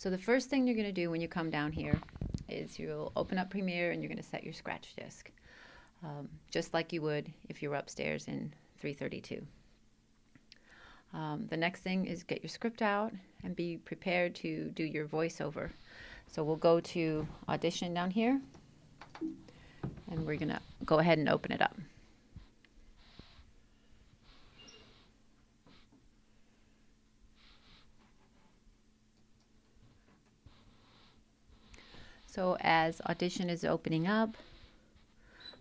So the first thing you're going to do when you come down here is you'll open up Premiere and you're going to set your scratch disk, just like you would if you were upstairs in 332. The next thing is get your script out and be prepared to do your voiceover. So we'll go to Audition down here, and we're going to go ahead and open it up. So as Audition is opening up,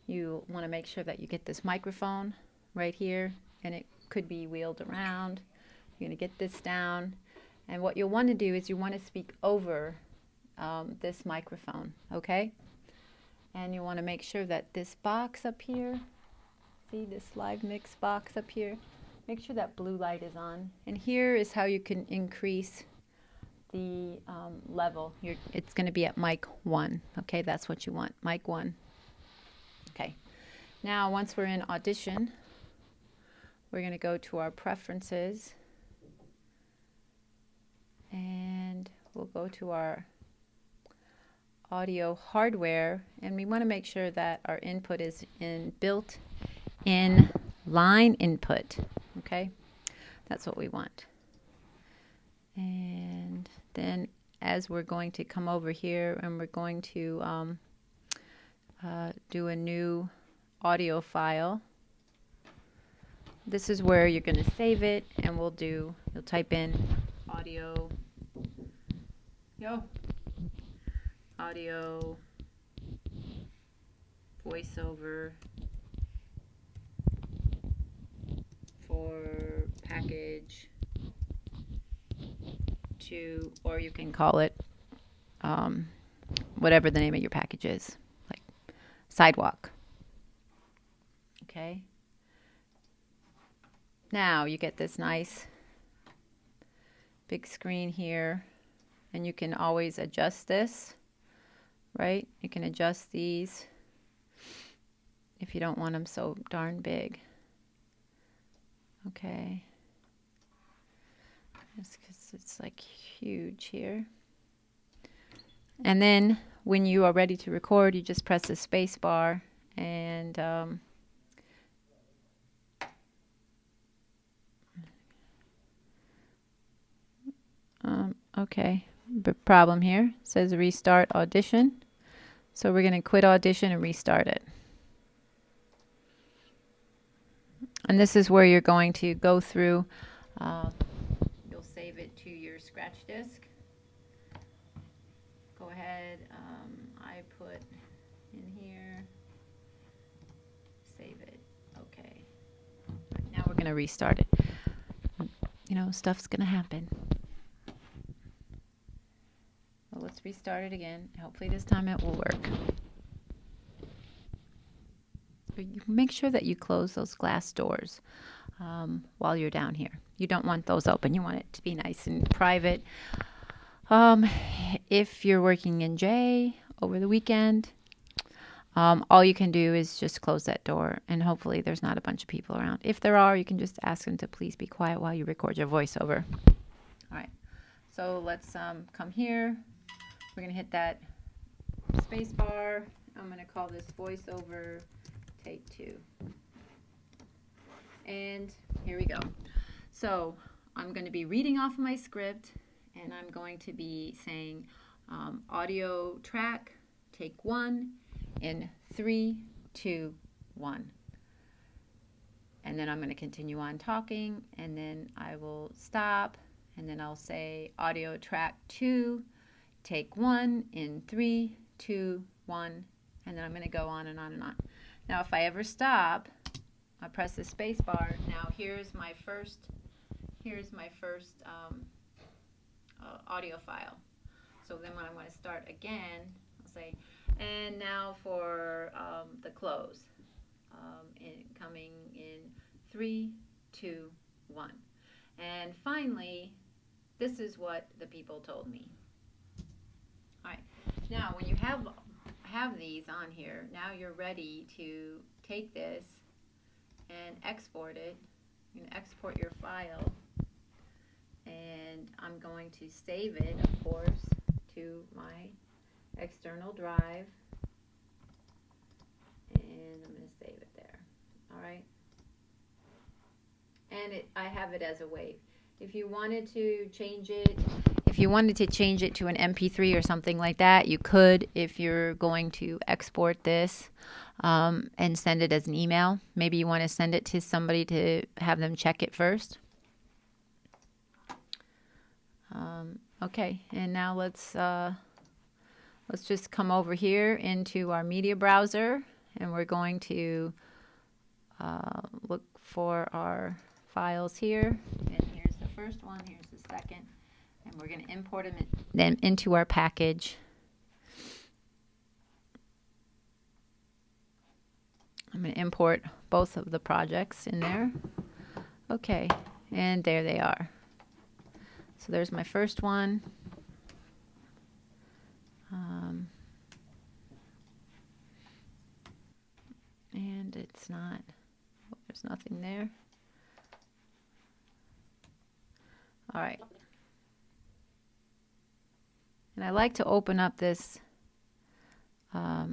you want to make sure that you get this microphone right here, and it could be wheeled around. You're going to get this down, and what you'll want to do is you want to speak over this microphone, okay? And you want to make sure that this box up here, see this live mix box up here, make sure that blue light is on. And here is how you can increase the level. It's going to be at mic 1, okay? That's what you want, mic 1. Okay, now once we're in Audition, we're going to go to our preferences, and we'll go to our audio hardware, and we want to make sure that our input is in built-in line input, okay? That's what we want. And then as we're going to come over here and we're going to do a new audio file, this is where you're going to save it, and you'll type in audio voiceover for package 2, or you can call it whatever the name of your package is, like Sidewalk. Okay. Now you get this nice big screen here, and you can always adjust this, right? You can adjust these if you don't want them so darn big. Okay. Just because it's like huge here. And then when you are ready to record, you just press the space bar, and okay, problem here. It says restart Audition. So we're going to quit Audition and restart it. And this is where you're going to go through. You'll save it to your scratch disk. Go ahead. I put in here. Save it. Okay. Now we're going to restart it. You know, stuff's going to happen. Well, let's restart it again. Hopefully this time it will work. You make sure that you close those glass doors while you're down here. You don't want those open. You want it to be nice and private. If you're working in J over the weekend, all you can do is just close that door, and hopefully there's not a bunch of people around. If there are, you can just ask them to please be quiet while you record your voiceover. All right, so let's come here. We're going to hit that space bar. I'm going to call this voiceover take 2. And here we go. So I'm going to be reading off of my script, and I'm going to be saying audio track, take 1, in 3, 2, 1. And then I'm going to continue on talking, and then I will stop, and then I'll say audio track 2, take 1, in 3, 2, 1, and then I'm going to go on and on and on. Now if I ever stop, I press the space bar. Now here's my first audio file. So then when I want to start again, I'll say, and now for the close, coming in 3, 2, 1. And finally, this is what the people told me. All right. Now when you have these on here, now you're ready to take this and export it. You can export your file, and I'm going to save it, of course. my external drive, and I'm going to save it there. All right. And I have it as a WAV. If you wanted to change it, to an MP3 or something like that, you could. If you're going to export this and send it as an email, maybe you want to send it to somebody to have them check it first. Okay, and now let's just come over here into our media browser, and we're going to look for our files here. And here's the first one, here's the second, and we're going to import them into our package. I'm going to import both of the projects in there. Okay, and there they are. So there's my first one. And it's not, there's nothing there. All right. And I like to open up this, I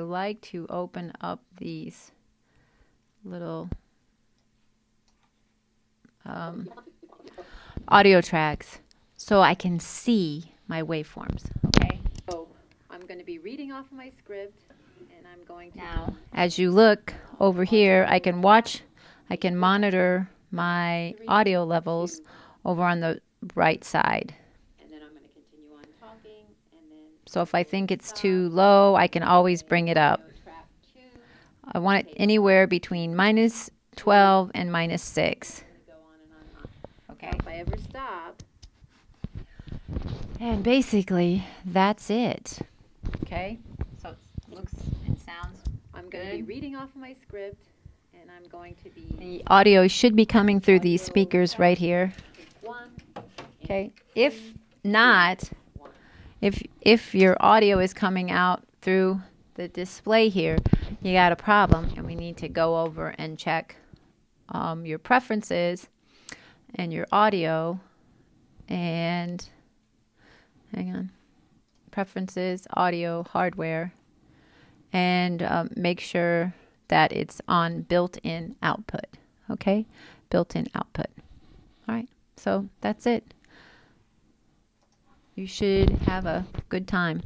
like to open up these little audio tracks so I can see my waveforms. Okay, so I'm going to be reading off of my script, and I'm going to now, as you look over here, I can monitor my audio levels over on the right side. And then I'm going to continue on talking, and then so if I think it's too low, I can always bring it up. I want it anywhere between -12 and -6. Okay. If I ever stop. And basically, that's it. Okay. So it looks and sounds. I'm going to be reading off of my script, and I'm going to be. The audio should be coming through these speakers right here. Okay. If not, if your audio is coming out through the display here, you got a problem, and we need to go over and check your preferences and your audio, and hang on, preferences, audio, hardware, and make sure that it's on built-in output. Okay, built-in output. All right, so that's it. You should have a good time.